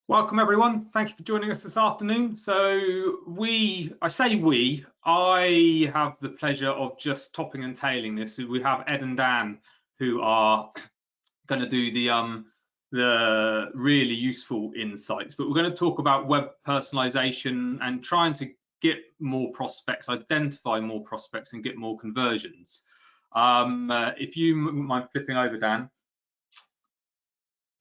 Welcome everyone. Thank you for joining us this afternoon. So I have the pleasure of just topping and tailing this. We have Ed and Dan who are going to do the really useful insights, but we're going to talk about web personalization and trying to get more prospects, identify more prospects and get more conversions. If you mind flipping over, Dan.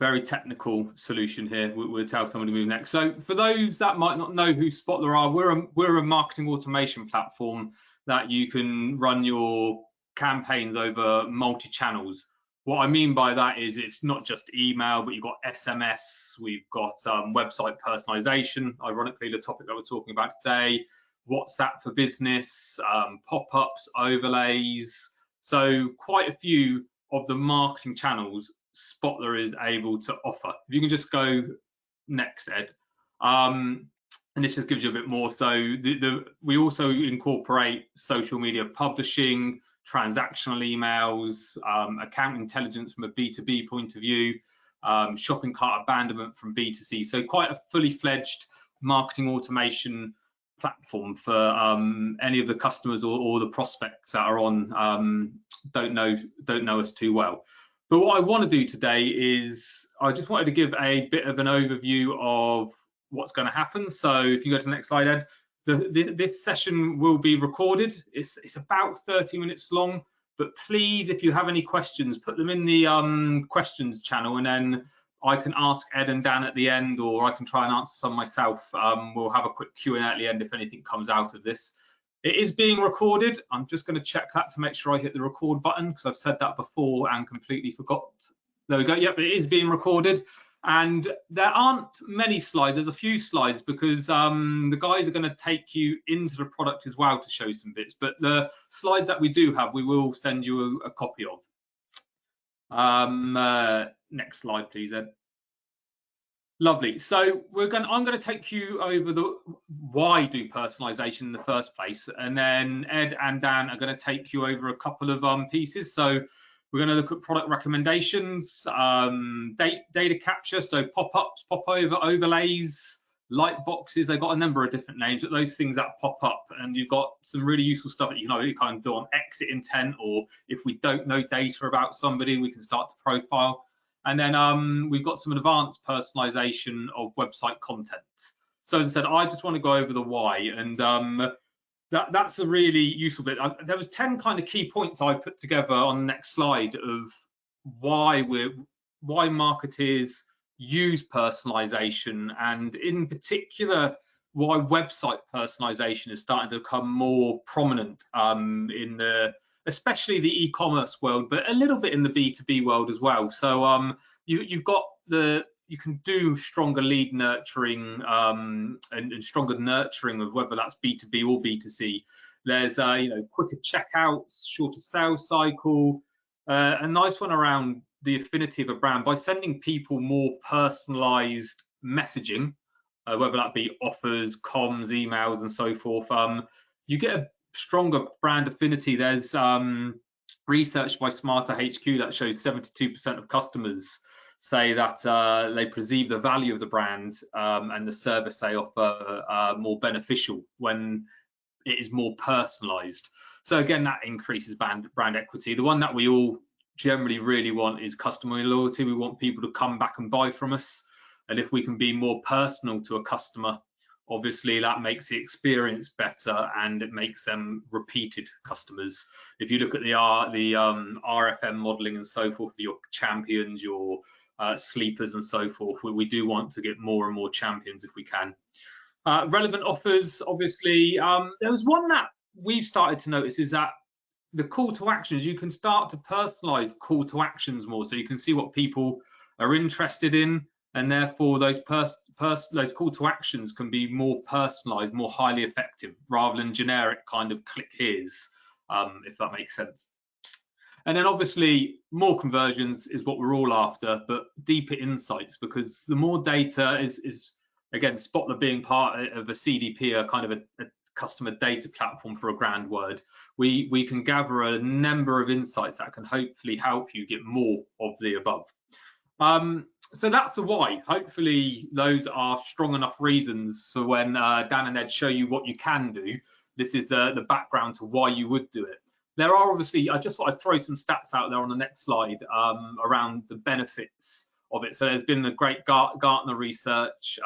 Very technical solution here. We'll tell someone to move next. So for those that might not know who Spotler are, we're a marketing automation platform that you can run your campaigns over multi-channels. What I mean by that is it's not just email, but you've got SMS, we've got website personalization, ironically the topic that we're talking about today, WhatsApp for business, pop-ups, overlays. So quite a few of the marketing channels Spotler is able to offer. If you can just go next, Ed. And this just gives you a bit more. So we also incorporate social media publishing, transactional emails, account intelligence from a B2B point of view, shopping cart abandonment from B2C. So quite a fully fledged marketing automation platform for any of the customers or the prospects that are on don't know us too well. But what I want to do today is I just wanted to give a bit of an overview of what's going to happen. So if you go to the next slide, Ed, this session will be recorded. It's about 30 minutes long, but please, if you have any questions, put them in the questions channel, and then I can ask Ed and Dan at the end, or I can try and answer some myself. We'll have a quick Q&A at the end if anything comes out of this. It is being recorded. I'm just going to check that to make sure I hit the record button, because I've said that before and completely forgot. There we go. Yep, it is being recorded. And there aren't many slides. There's a few slides because the guys are going to take you into the product as well to show some bits. But the slides that we do have, we will send you a copy of. Next slide, please, Ed. Lovely. So I'm going to take you over the why do personalization in the first place, and then Ed and Dan are going to take you over a couple of pieces. So we're going to look at product recommendations, data capture, so pop-ups, pop-over overlays, light boxes. They've got a number of different names, but those things that pop up, and you've got some really useful stuff that you kind of do on exit intent, or if we don't know data about somebody, we can start to profile. And then we've got some advanced personalization of website content. So as I said, I just want to go over the why, and that's a really useful bit. There was 10 kind of key points I put together on the next slide of why marketers use personalization, and in particular why website personalization is starting to become more prominent in especially the e-commerce world, but a little bit in the B2B world as well. So you can do stronger lead nurturing and stronger nurturing of whether that's B2B or B2C. There's quicker checkouts, shorter sales cycle, a nice one around the affinity of a brand by sending people more personalized messaging, whether that be offers, comms, emails, and so forth. You get a stronger brand affinity. There's research by Smarter HQ that shows 72% of customers say that they perceive the value of the brand and the service they offer more beneficial when it is more personalized. So again, that increases brand equity. The one that we all generally really want is customer loyalty. We want people to come back and buy from us, and if we can be more personal to a customer, obviously that makes the experience better and it makes them repeated customers. If you look at the RFM modeling and so forth, your champions, your sleepers and so forth, we do want to get more and more champions if we can. Relevant offers, obviously. There was one that we've started to notice, is that the call to actions, you can start to personalize call to actions more, so you can see what people are interested in, and therefore those call to actions can be more personalized, more highly effective, rather than generic kind of click here's, if that makes sense. And then obviously more conversions is what we're all after, but deeper insights, because the more data is again, Spotler being part of a CDP, a kind of a customer data platform for a grand word, we can gather a number of insights that can hopefully help you get more of the above. So that's the why. Hopefully those are strong enough reasons for when Dan and Ed show you what you can do. This is the background to why you would do it. There are obviously, I just thought I'd throw some stats out there on the next slide around the benefits of it. So there's been a great Gartner research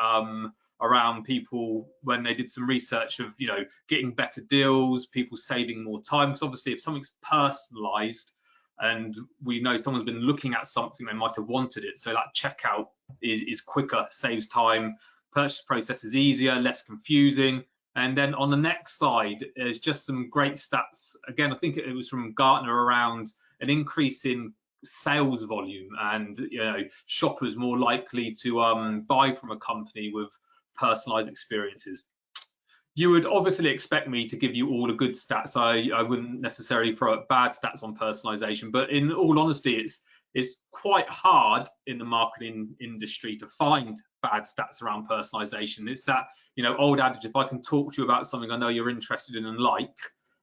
around people when they did some research of, you know, getting better deals, people saving more time. Because obviously if something's personalized, and we know someone's been looking at something, they might have wanted it, so that checkout is quicker, saves time, purchase process is easier, less confusing. And then on the next slide, there's just some great stats. Again, I think it was from Gartner around an increase in sales volume, and you know, shoppers more likely to buy from a company with personalized experiences. You would obviously expect me to give you all the good stats. I wouldn't necessarily throw up bad stats on personalization, but in all honesty, it's quite hard in the marketing industry to find bad stats around personalization. It's that, you know, old adage, if I can talk to you about something I know you're interested in and like,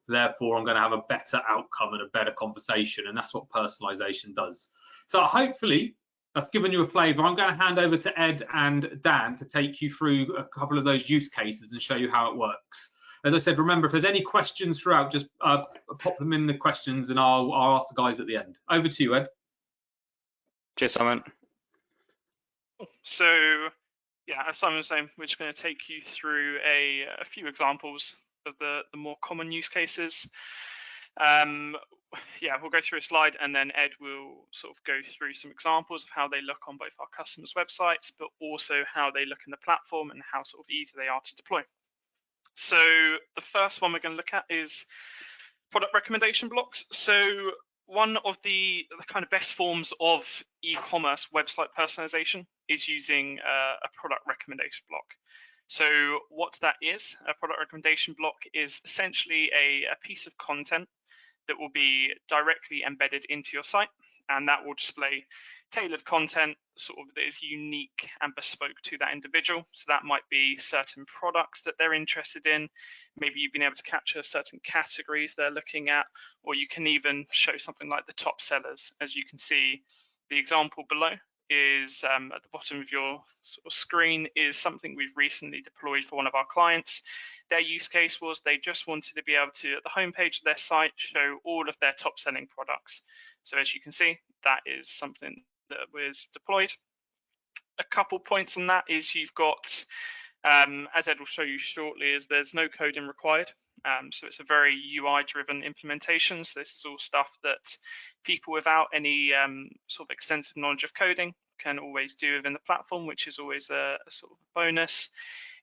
therefore I'm going to have a better outcome and a better conversation, and that's what personalization does. So hopefully that's given you a flavour. I'm going to hand over to Ed and Dan to take you through a couple of those use cases and show you how it works. As I said, remember, if there's any questions throughout, just pop them in the questions and I'll ask the guys at the end. Over to you, Ed. Cheers, Simon. So, yeah, as Simon was saying, we're just going to take you through a few examples of the more common use cases. Yeah, we'll go through a slide and then Ed will sort of go through some examples of how they look on both our customers' websites, but also how they look in the platform and how sort of easy they are to deploy. So the first one we're going to look at is product recommendation blocks. So one of the kind of best forms of e-commerce website personalization is using a product recommendation block. So what that is, a product recommendation block is essentially a piece of content that will be directly embedded into your site, and that will display tailored content sort of that is unique and bespoke to that individual. So that might be certain products that they're interested in. Maybe you've been able to capture certain categories they're looking at, or you can even show something like the top sellers. As you can see, the example below is at the bottom of your sort of screen is something we've recently deployed for one of our clients. Their use case was they just wanted to be able to, at the homepage of their site, show all of their top selling products. So as you can see, that is something that was deployed. A couple points on that is you've got, as Ed will show you shortly, is there's no coding required. So it's a very UI driven implementation. So this is all stuff that people without any sort of extensive knowledge of coding can always do within the platform, which is always a sort of a bonus.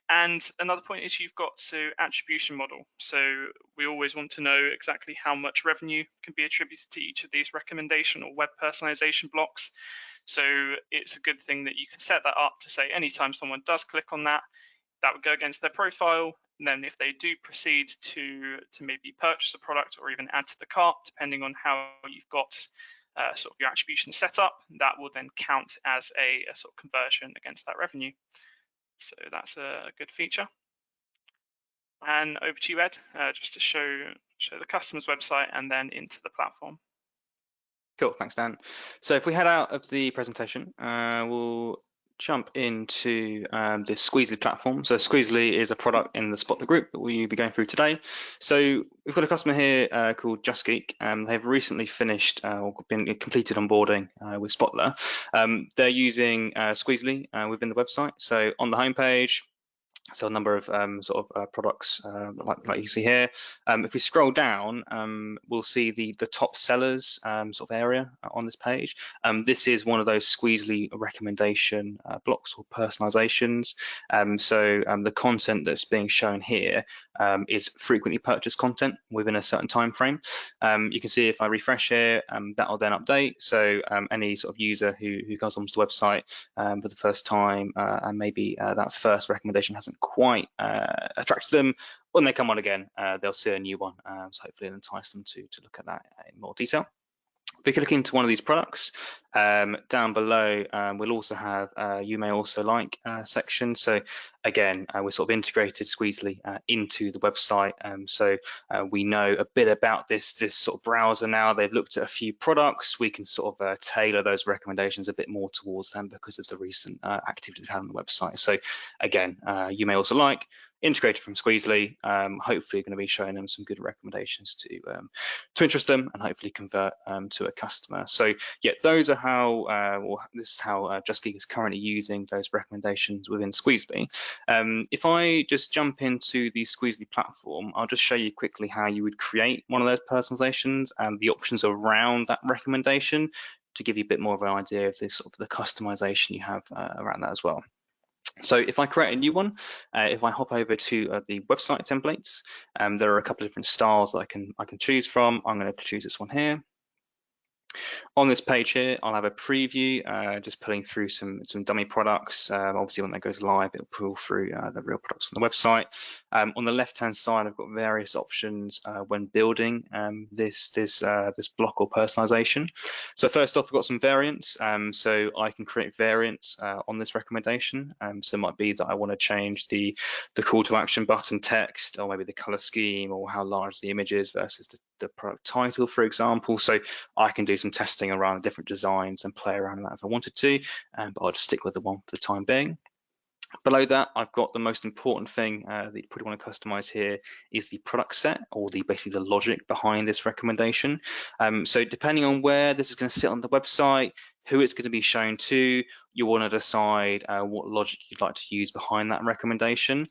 And another point is you've got to attribution model. So we always want to know exactly how much revenue can be attributed to each of these recommendation or web personalization blocks. So it's a good thing that you can set that up to say anytime someone does click on that, that would go against their profile. And then if they do proceed to maybe purchase a product or even add to the cart, depending on how you've got sort of your attribution set up, that will then count as a sort of conversion against that revenue. So that's a good feature. And over to you, Ed, just to show the customer's website and then into the platform. Cool, thanks, Dan. So if we head out of the presentation, we'll jump into the Squeezely platform. So Squeezely is a product in the Spotler group that we'll be going through today. So we've got a customer here called Just Geek. They've recently finished or been completed onboarding with Spotler. They're using Squeezely within the website. So on the homepage, so a number of products like you see here. If we scroll down, we'll see the top sellers sort of area on this page. This is one of those Squeezely recommendation blocks or personalizations. The content that's being shown here is frequently purchased content within a certain time frame. You can see if I refresh here, that will then update. So any sort of user who comes onto the website for the first time and maybe that first recommendation hasn't quite attracted them, when they come on again, they'll see a new one. So hopefully it'll entice them to look at that in more detail. If we click into one of these products, down below, we'll also have you may also like section. So again, we're sort of integrated Squeezely into the website. So we know a bit about this sort of browser now. They've looked at a few products. We can sort of tailor those recommendations a bit more towards them because of the recent activity they've had on the website. So again, you may also like, integrated from Squeezely, hopefully going to be showing them some good recommendations to interest them and hopefully convert to a customer. So yeah, those are how, or this is how Just Geek is currently using those recommendations within Squeezely. If I just jump into the Squeezely platform, I'll just show you quickly how you would create one of those personalizations and the options around that recommendation to give you a bit more of an idea of this sort of the customization you have around that as well. So if I create a new one, if I hop over to the website templates, there are a couple of different styles that I can choose from. I'm going to choose this one here. On this page here, I'll have a preview, just pulling through some dummy products. Obviously, when that goes live, it'll pull through the real products on the website. On the left-hand side, I've got various options when building this block or personalization. So first off, we've got some variants. So I can create variants on this recommendation. So it might be that I want to change the call to action button text, or maybe the color scheme, or how large the image is versus the product title, for example. So I can do some testing around different designs and play around with that if I wanted to, but I'll just stick with the one for the time being. Below that, I've got the most important thing that you probably want to customize here is the product set, or basically the logic behind this recommendation. So depending on where this is going to sit on the website, who it's going to be shown to, you want to decide what logic you'd like to use behind that recommendation.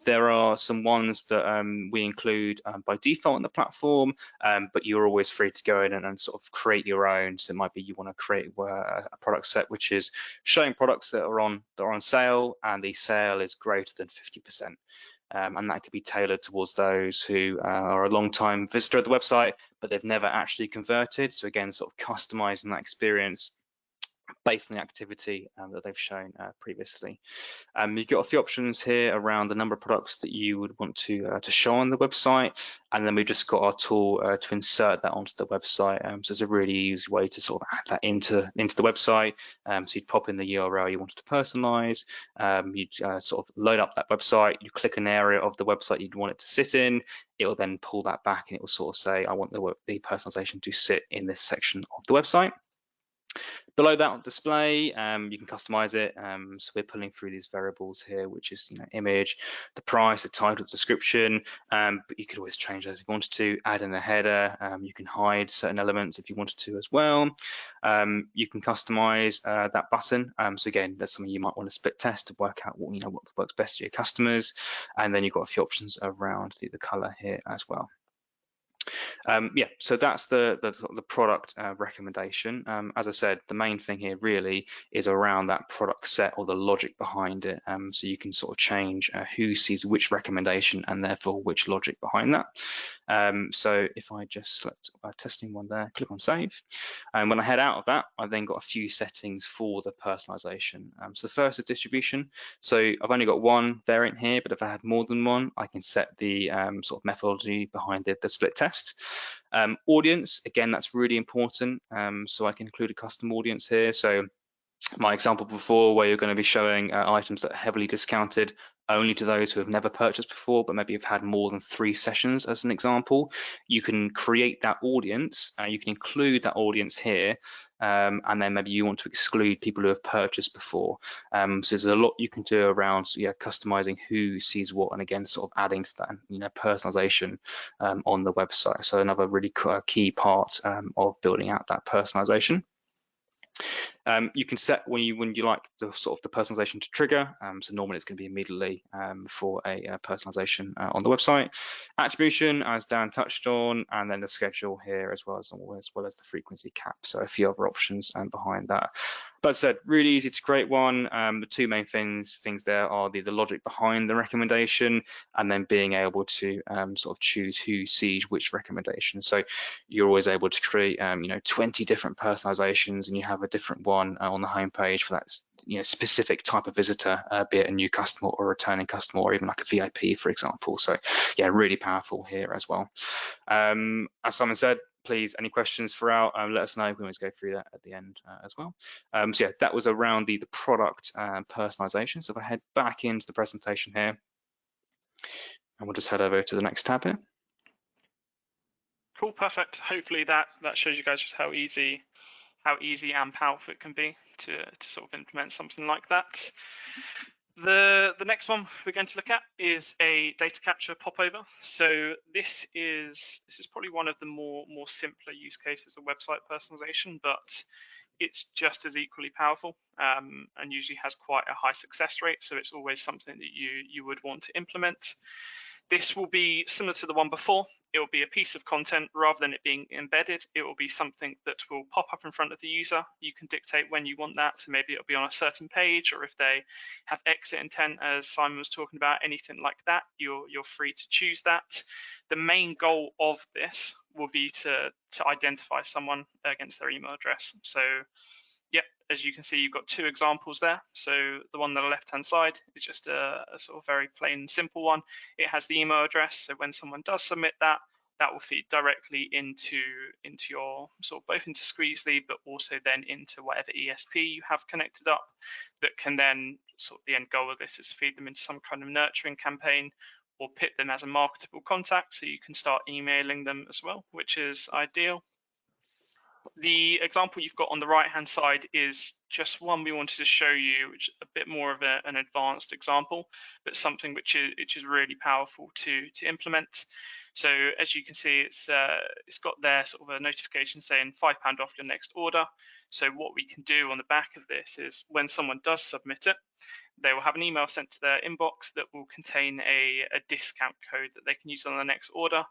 There are some ones that we include by default on the platform, but you're always free to go in and sort of create your own. So it might be you want to create a product set which is showing products that are on sale, and the sale is greater than 50%. And that could be tailored towards those who are a long-time visitor of the website, but they've never actually converted. So again, sort of customizing that experience based on the activity that they've shown previously. You've got a few options here around the number of products that you would want to show on the website, and then we've just got our tool to insert that onto the website. So it's a really easy way to sort of add that into the website. So you'd pop in the URL you wanted to personalize, you'd sort of load up that website, you click an area of the website you'd want it to sit in, it will then pull that back and it will sort of say, I want the personalization to sit in this section of the website. Below that on display, you can customize it. So we're pulling through these variables here, which is image, the price, the title, description, but you could always change those if you wanted to, add in a header. You can hide certain elements if you wanted to as well. You can customize that button. So again, that's something you might want to split test to work out what works best for your customers. And then you've got a few options around the color here as well. Yeah, so that's the product recommendation. As I said, the main thing here really is around that product set or the logic behind it. So you can sort of change who sees which recommendation and therefore which logic behind that. So if I just select testing one there, click on save, and when I head out of that, I've then got a few settings for the personalization. So the first is distribution. So I've only got one variant here, but if I had more than one, I can set the sort of methodology behind the split test. Audience, again, that's really important. So I can include a custom audience here. So my example before, where you're going to be showing items that are heavily discounted only to those who have never purchased before, but maybe have had more than 3 sessions as an example, you can create that audience, you can include that audience here, and then maybe you want to exclude people who have purchased before. So there's a lot you can do around customizing who sees what, and again, sort of adding to that personalization on the website. So another really key part of building out that personalization. You can set when you like the sort of the personalization to trigger. So normally it's going to be immediately for a personalization on the website. Attribution, as Dan touched on, and then the schedule here as well as the frequency cap. So a few other options behind that. But as I said, really easy to create one. The two main things there are the logic behind the recommendation, and then being able to sort of choose who sees which recommendation. So you're always able to create 20 different personalizations, and you have a different one on the homepage for that specific type of visitor, be it a new customer or a returning customer, or even like a VIP, for example. So yeah, really powerful here as well. As Simon said, please, any questions throughout, let us know. We can always go through that at the end as well. So yeah, that was around the product personalization. So if I head back into the presentation here, and we'll just head over to the next tab here. Cool, perfect. Hopefully that shows you guys just how easy and powerful it can be to sort of implement something like that. The next one we're going to look at is a data capture popover. So this is probably one of the more simpler use cases of website personalization, but it's just as equally powerful and usually has quite a high success rate. So it's always something that you would want to implement. This will be similar to the one before. It will be a piece of content rather than it being embedded. It will be something that will pop up in front of the user. You can dictate when you want that. So maybe it'll be on a certain page, or if they have exit intent, as Simon was talking about, anything like that, you're free to choose that. The main goal of this will be to identify someone against their email address. So yep, as you can see, you've got two examples there. So the one on the left-hand side is just a sort of very plain, simple one. It has the email address. So when someone does submit that, that will feed directly into your sort of both into Squeezely, but also then into whatever ESP you have connected up. That can then sort of the end goal of this is feed them into some kind of nurturing campaign, or put them as a marketable contact, so you can start emailing them as well, which is ideal. The example you've got on the right-hand side is just one we wanted to show you, which is a bit more of an advanced example, but something which is really powerful to implement. So as you can see, it's got there sort of a notification saying £5 off your next order. So what we can do on the back of this is when someone does submit it, they will have an email sent to their inbox that will contain a discount code that they can use on the next order.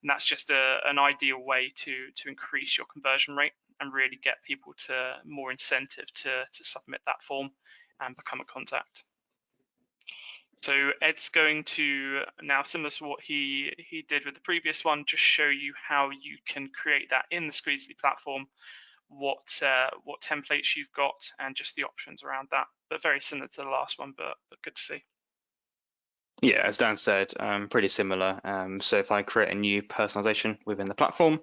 And that's just an ideal way to increase your conversion rate and really get people to more incentive to submit that form and become a contact. So Ed's going to now, similar to what he did with the previous one, just show you how you can create that in the Squeezely platform, what templates you've got, and just the options around that. But very similar to the last one, but good to see. Yeah, as Dan said, pretty similar. So if I create a new personalization within the platform,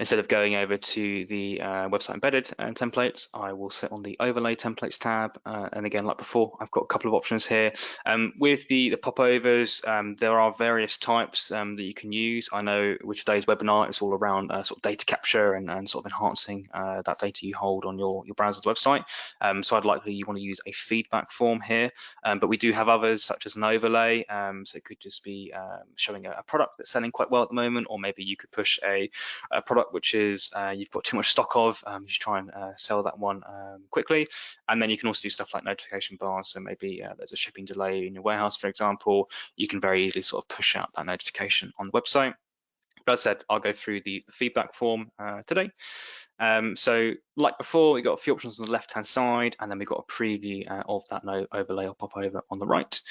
instead of going over to the website embedded templates, I will sit on the overlay templates tab. And again, like before, I've got a couple of options here. With the popovers, there are various types that you can use. I know with today's webinar, it's all around sort of data capture and sort of enhancing that data you hold on your browser's website. So I'd likely you want to use a feedback form here, but we do have others such as an overlay. So it could just be showing a product that's selling quite well at the moment, or maybe you could push a product which is you've got too much stock of, just try and sell that one quickly. And then you can also do stuff like notification bars. So maybe there's a shipping delay in your warehouse, for example, you can very easily sort of push out that notification on the website. But as I said, I'll go through the feedback form today. So like before, we've got a few options on the left-hand side, and then we've got a preview of that no overlay or popover on the right.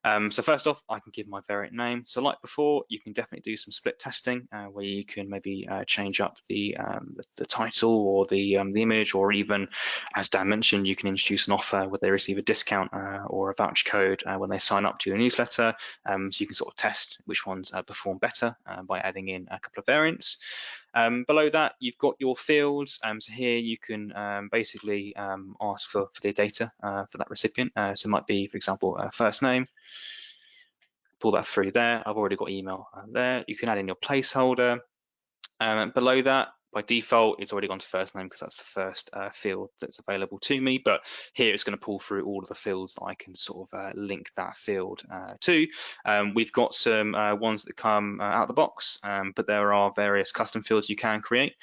So first off, I can give my variant name. So like before, you can definitely do some split testing where you can maybe change up the title or the image, or even, as Dan mentioned, you can introduce an offer where they receive a discount or a voucher code when they sign up to your newsletter. So you can sort of test which ones perform better by adding in a couple of variants. Below that, you've got your fields. So here you can basically ask for the data for that recipient. So it might be, for example, first name. Pull that through there. I've already got email there. You can add in your placeholder. Below that, by default, it's already gone to first name because that's the first field that's available to me. But here it's going to pull through all of the fields that I can sort of link that field to. We've got some ones that come out of the box, but there are various custom fields you can create.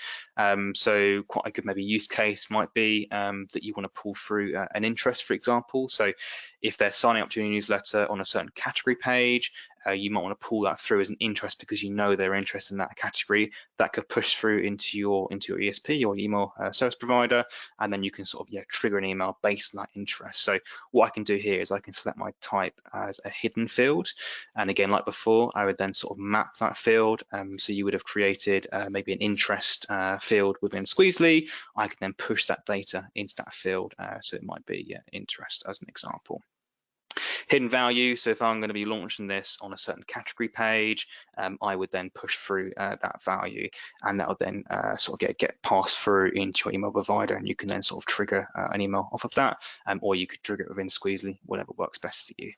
So quite a good maybe use case might be that you want to pull through an interest, for example. So if they're signing up to your newsletter on a certain category page, you might want to pull that through as an interest because you know they're interested in that category. That could push through into your ESP or email service provider, and then you can sort of trigger an email based on that interest. So what I can do here is I can select my type as a hidden field, and again, like before, I would then sort of map that field. So you would have created maybe an interest field within Squeezely. I can then push that data into that field, so it might be interest as an example. Hidden value, so if I'm going to be launching this on a certain category page, I would then push through that value, and that will then sort of get passed through into your email provider, and you can then sort of trigger an email off of that, or you could trigger it within Squeezely, whatever works best for you.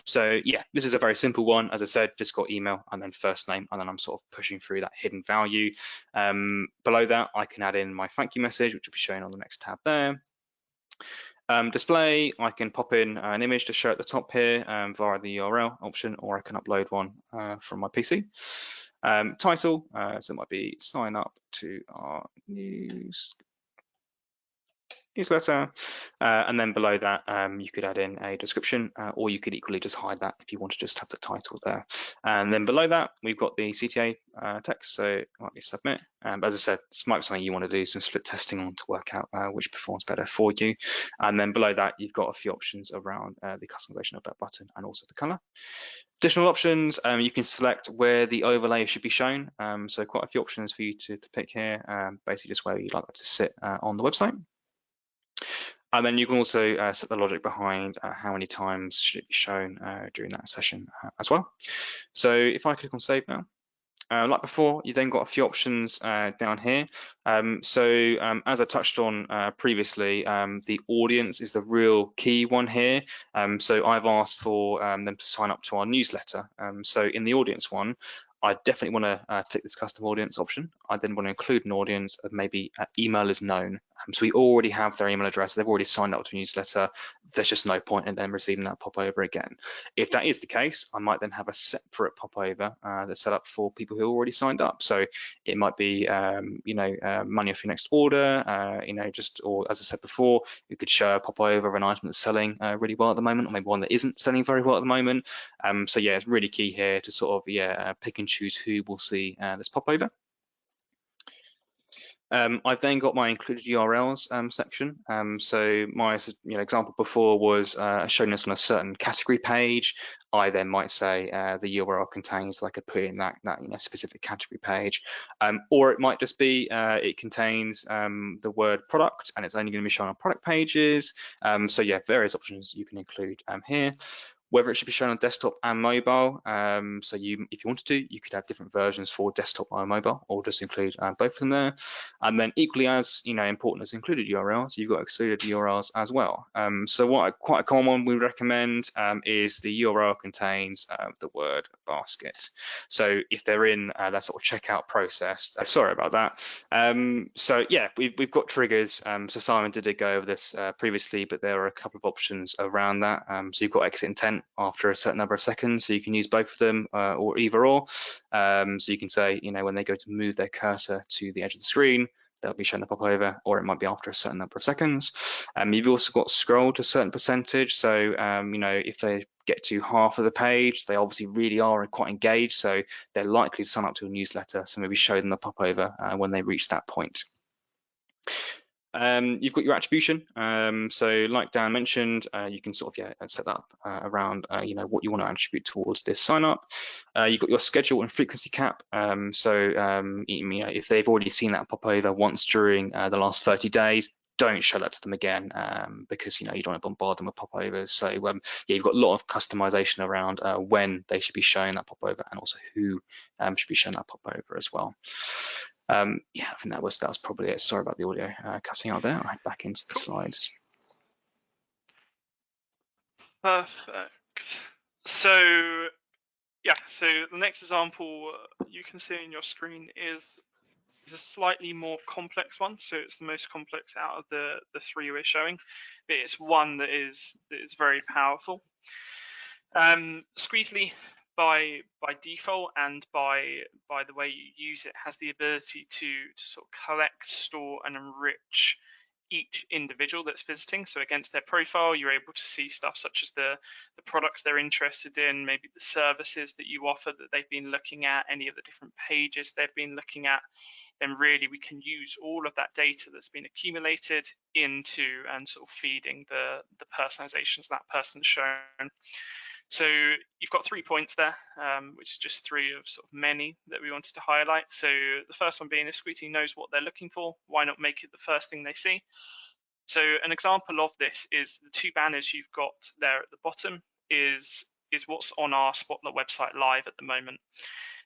So yeah, this is a very simple one. As I said, just got email and then first name, and then I'm sort of pushing through that hidden value. Below that, I can add in my thank you message, which will be shown on the next tab there. Display, I can pop in an image to show at the top here via the URL option, or I can upload one from my PC. Title, so it might be sign up to our newsletter, and then below that you could add in a description, or you could equally just hide that if you want to just have the title there. And then below that we've got the CTA text, so it might be submit. As I said, this might be something you want to do some split testing on to work out which performs better for you. And then below that you've got a few options around the customization of that button and also the color. Additional options, you can select where the overlay should be shown, so quite a few options for you to pick here, basically just where you'd like that to sit on the website. And then you can also set the logic behind how many times should it be shown during that session as well. So if I click on save now, like before, you then got a few options down here. As I touched on previously, the audience is the real key one here. So I've asked for them to sign up to our newsletter. So in the audience one, I definitely want to tick this custom audience option. I then want to include an audience of maybe email is known. So we already have their email address. They've already signed up to a newsletter. There's just no point in them receiving that popover again. If that is the case, I might then have a separate popover that's set up for people who already signed up. So it might be, money off your next order, or as I said before, you could show a popover of an item that's selling really well at the moment, or maybe one that isn't selling very well at the moment. So yeah, it's really key here to sort of pick and choose who will see this popover. I've then got my included URLs section. So my example before was showing this on a certain category page. I then might say the URL contains, like I put in that specific category page, or it might just be it contains the word product, and it's only going to be shown on product pages. So yeah, various options you can include here. Whether it should be shown on desktop and mobile. So if you wanted to, you could have different versions for desktop or mobile, or just include both of them there. And then equally as important as included URLs, you've got excluded URLs as well. So quite a common one we recommend is the URL contains the word basket. So if they're in that sort of checkout process, sorry about that. So yeah, we've got triggers. So Simon did go over this previously, but there are a couple of options around that. So you've got exit intent after a certain number of seconds, so you can use both of them or either or. So you can say, when they go to move their cursor to the edge of the screen, they'll be shown the popover, or it might be after a certain number of seconds. You've also got scroll to a certain percentage, so if they get to half of the page, they obviously really are quite engaged, so they're likely to sign up to a newsletter, so maybe show them the popover when they reach that point. You've got your attribution. So like Dan mentioned, you can sort of set that up around what you want to attribute towards this sign up. You've got your schedule and frequency cap. If they've already seen that pop over once during the last 30 days, don't show that to them again because you don't want to bombard them with popovers. So you've got a lot of customization around when they should be showing that popover, and also who should be showing that popover as well. I think that was probably it. Sorry about the audio cutting out there. Right, back into the slides. Perfect. So yeah, so the next example you can see on your screen is a slightly more complex one. So it's the most complex out of the three we're showing, but it's one that is very powerful. Squeezely, by default and by the way you use it, has the ability to sort of collect, store, and enrich each individual that's visiting. So against their profile, you're able to see stuff such as the products they're interested in, maybe the services that you offer that they've been looking at, any of the different pages they've been looking at. Then really we can use all of that data that's been accumulated into and sort of feeding the personalizations that person's shown. So you've got 3 points there, which is just three of sort of many that we wanted to highlight. So the first one being, if Squeezely knows what they're looking for, why not make it the first thing they see? So an example of this is the two banners you've got there at the bottom is what's on our Spotler website live at the moment.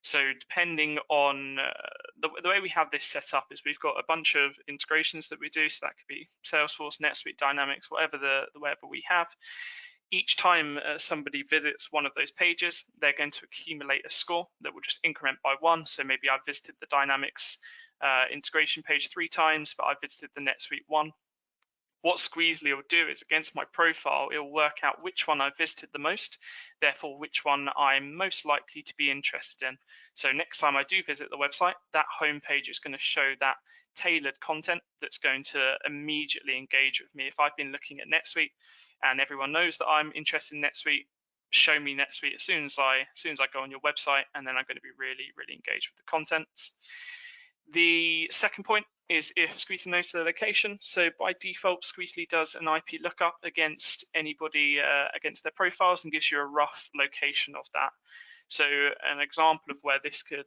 So depending on the way we have this set up is we've got a bunch of integrations that we do. So that could be Salesforce, NetSuite, Dynamics, whatever we have. Each time somebody visits one of those pages, they're going to accumulate a score that will just increment by 1. So maybe I've visited the Dynamics integration page 3 times, but I've visited the NetSuite 1. What Squeezely will do is against my profile, it will work out which one I've visited the most, therefore which one I'm most likely to be interested in. So next time I do visit the website, that homepage is going to show that tailored content that's going to immediately engage with me. If I've been looking at NetSuite and everyone knows that I'm interested in NetSuite, show me NetSuite as soon as I go on your website, and then I'm going to be really, really engaged with the content. The second point is if Squeezely knows the location. So by default, Squeezely does an IP lookup against anybody, against their profiles, and gives you a rough location of that. So an example of where this could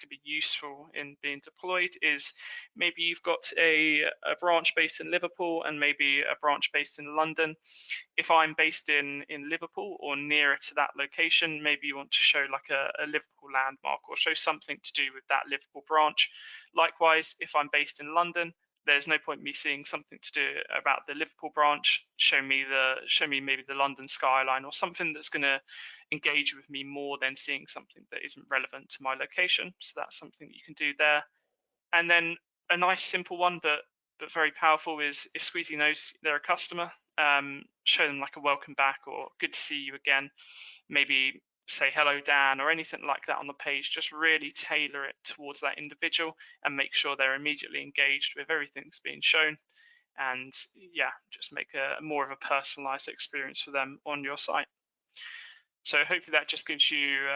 be useful in being deployed is maybe you've got a branch based in Liverpool and maybe a branch based in London. If I'm based in Liverpool or nearer to that location, maybe you want to show like a Liverpool landmark or show something to do with that Liverpool branch. Likewise, if I'm based in London, there's no point me seeing something to do about the Liverpool branch. Show me maybe the London skyline or something that's going to engage with me more than seeing something that isn't relevant to my location. So that's something that you can do there. And then a nice simple one, but very powerful is if Squeezely knows they're a customer, show them like a welcome back or good to see you again. Maybe say hello Dan or anything like that on the page. Just really tailor it towards that individual and make sure they're immediately engaged with everything that's being shown, and yeah, just make a more of a personalized experience for them on your site. So hopefully that just gives you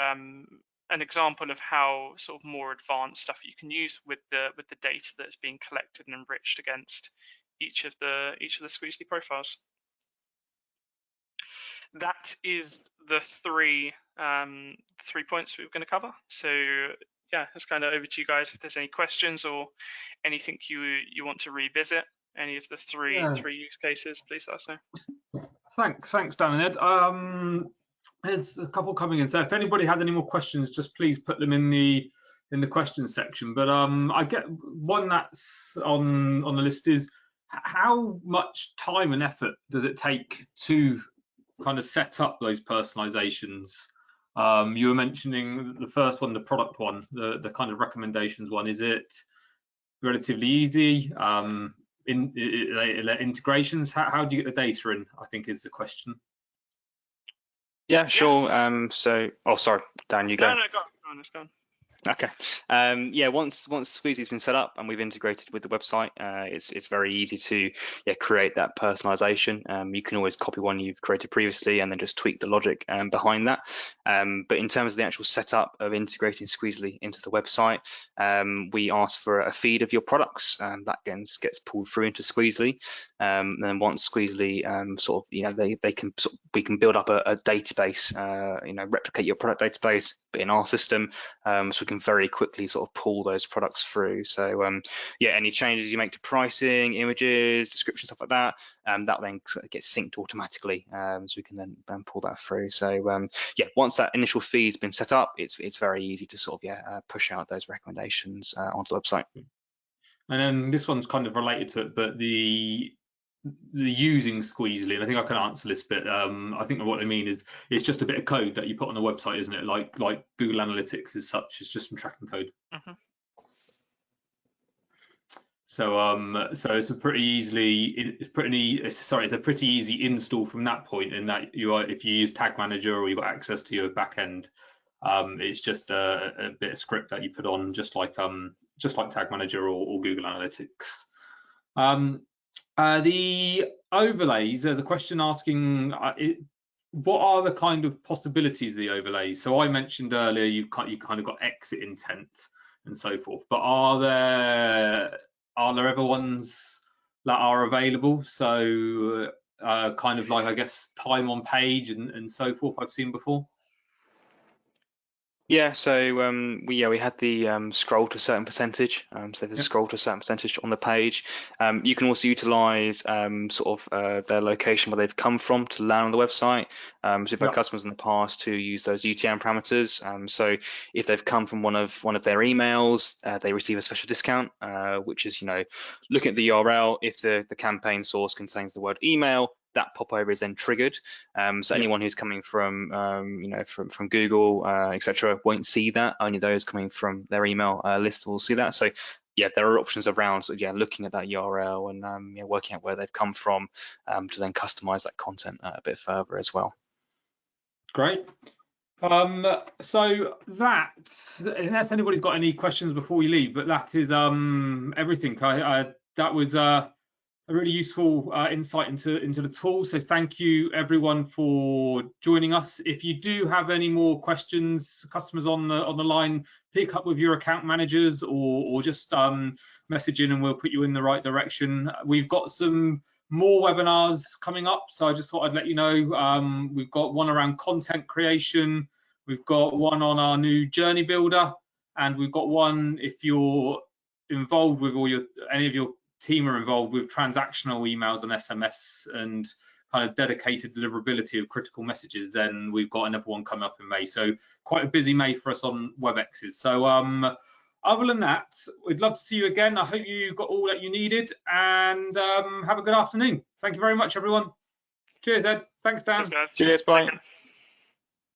an example of how sort of more advanced stuff you can use with the data that's being collected and enriched against each of the Squeezely profiles. That is the three points we were going to cover. So yeah, it's kind of over to you guys if there's any questions or anything you want to revisit. Any of the three use cases, please let us know. Thanks, Dan and Ed. There's a couple coming in, so if anybody has any more questions, just please put them in the questions section. But I get one that's on the list is how much time and effort does it take to kind of set up those personalizations? You were mentioning the first one, the product one, the kind of recommendations one. Is it relatively easy? Integrations, how do you get the data in, I think is the question. Yeah, sure. So, oh, sorry, Dan, you go. No, go on. Okay. Yeah, once Squeezely's been set up and we've integrated with the website, it's very easy to create that personalization. You can always copy one you've created previously and then just tweak the logic behind that. But in terms of the actual setup of integrating Squeezely into the website, we ask for a feed of your products. That gets pulled through into Squeezely. And then once Squeezely we can build up a database, replicate your product database, but in our system, so we can very quickly sort of pull those products through. So any changes you make to pricing, images, description, stuff like that, that then gets synced automatically, so we can then pull that through. So once that initial feed's been set up, it's very easy to sort of push out those recommendations onto the website. And then this one's kind of related to it, but the using Squeezely, and I think I can answer this bit. I think what I mean is it's just a bit of code that you put on the website, isn't it? Like Google Analytics is such, it's just some tracking code. Mm-hmm. So it's a pretty easy install from that point. In that if you use Tag Manager or you've got access to your backend, it's just a bit of script that you put on, just like Tag Manager or Google Analytics. The overlays, there's a question asking what are the kind of possibilities of the overlays? So I mentioned earlier you kind of got exit intent and so forth, but are there other ones that are available? So kind of like, I guess, time on page and so forth I've seen before. Yeah, so we had the scroll to a certain percentage. So there's a Yep. scroll to a certain percentage on the page. You can also utilize their location where they've come from to land on the website. So we've had Yep. customers in the past who use those UTM parameters. So if they've come from one of their emails, they receive a special discount, which is, looking at the URL, if the campaign source contains the word email, that popover is then triggered. So Yep. anyone who's coming from from Google, etc., won't see that. Only those coming from their email list will see that. So yeah, there are options around looking at that URL and working out where they've come from to then customize that content a bit further as well. Great. So that, unless anybody's got any questions before we leave, but that is everything. That was a really useful insight into the tool. So thank you everyone for joining us. If you do have any more questions, customers on the line, pick up with your account managers or just message in and we'll put you in the right direction. We've got some more webinars coming up, so I just thought I'd let you know. We've got one around content creation, we've got one on our new journey builder, and we've got one if you're involved with any of your team are involved with transactional emails and SMS and kind of dedicated deliverability of critical messages, then we've got another one coming up in May. So quite a busy May for us on WebExes. So other than that, we'd love to see you again. I hope you got all that you needed, and have a good afternoon. Thank you very much, everyone. Cheers, Ed. Thanks, Dan. Cheers, guys. Cheers, Take bye. care.